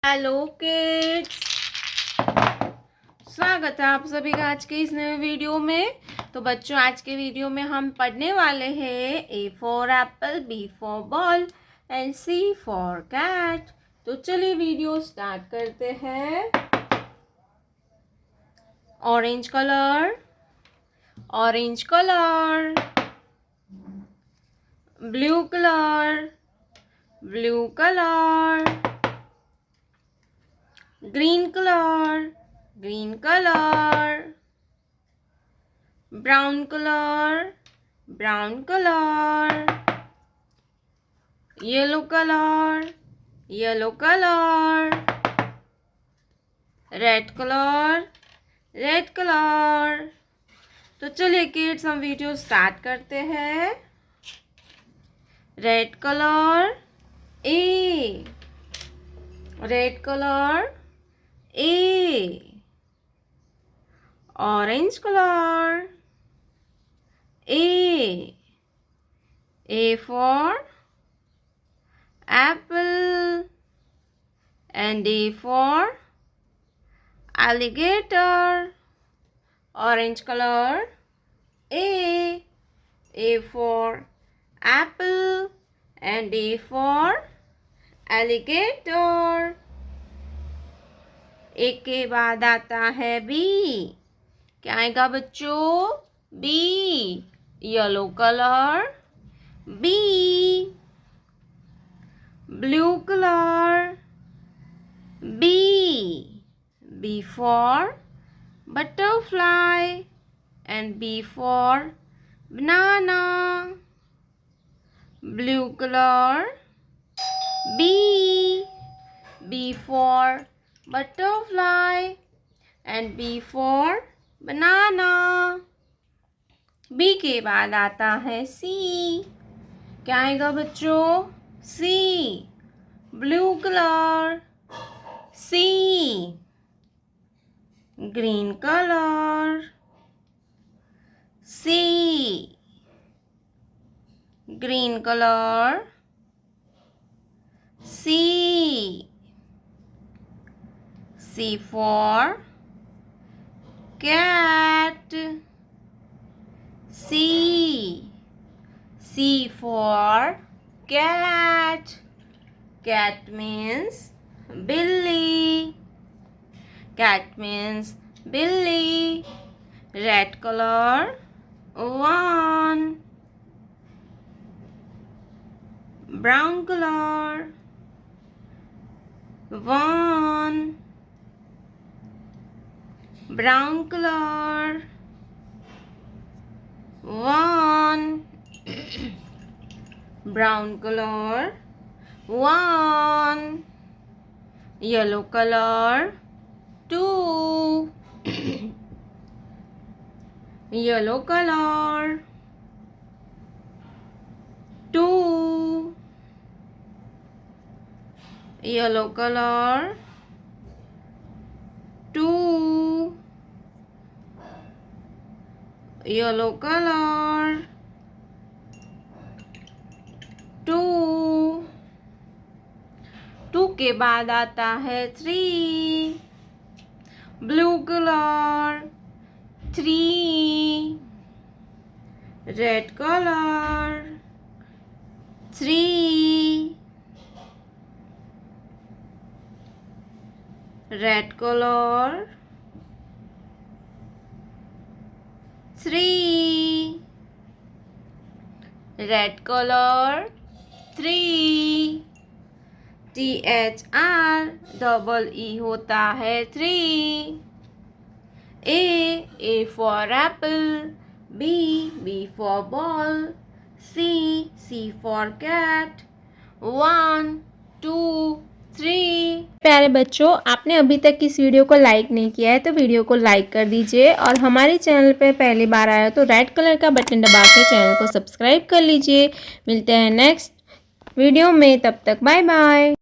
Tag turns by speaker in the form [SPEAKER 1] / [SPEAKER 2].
[SPEAKER 1] Hello kids, स्वागत है आप सभी का आज के इस नए वीडियो में। तो बच्चों, आज के वीडियो में हम पढ़ने वाले हैं A for apple, B for ball and C for cat. तो चलिए वीडियो स्टार्ट करते हैं। Orange colour, orange colour, blue colour, blue colour, green color, green color, brown color, brown color, yellow color, yellow color, red color, red color। तो चलिए kids, हम video start करते हैं। Red colour A, red colour A, orange color A for apple and A for alligator, orange color A for apple and A for alligator। एक के बाद आता है बी। क्या आएगा बच्चों? B, yellow colour B, blue colour B, B for butterfly and B for banana, blue colour B, B for butterfly and B for banana। B के बाद आता है C। क्या आएगा बच्चों? C, blue colour C, green colour C, green colour C, C for cat C, C for cat, cat means Billy, cat means Billy। red color 1, brown color 1, brown color 1, brown color 1, yellow color 2, yellow color 2, yellow color 2, yellow color 2। 2 के बाद आता है 3, blue colour 3, red colour 3, red colour 3, red colour 3, THREE होता है 3। A for apple, B for ball, C for cat, 1 2 3।
[SPEAKER 2] प्यारे बच्चों, आपने अभी तक इस वीडियो को लाइक नहीं किया है तो वीडियो को लाइक कर दीजिए, और हमारे चैनल पे पहली बार आया तो रेड कलर का बटन दबा के चैनल को सब्सक्राइब कर लीजिए। मिलते हैं नेक्स्ट वीडियो में, तब तक बाय बाय।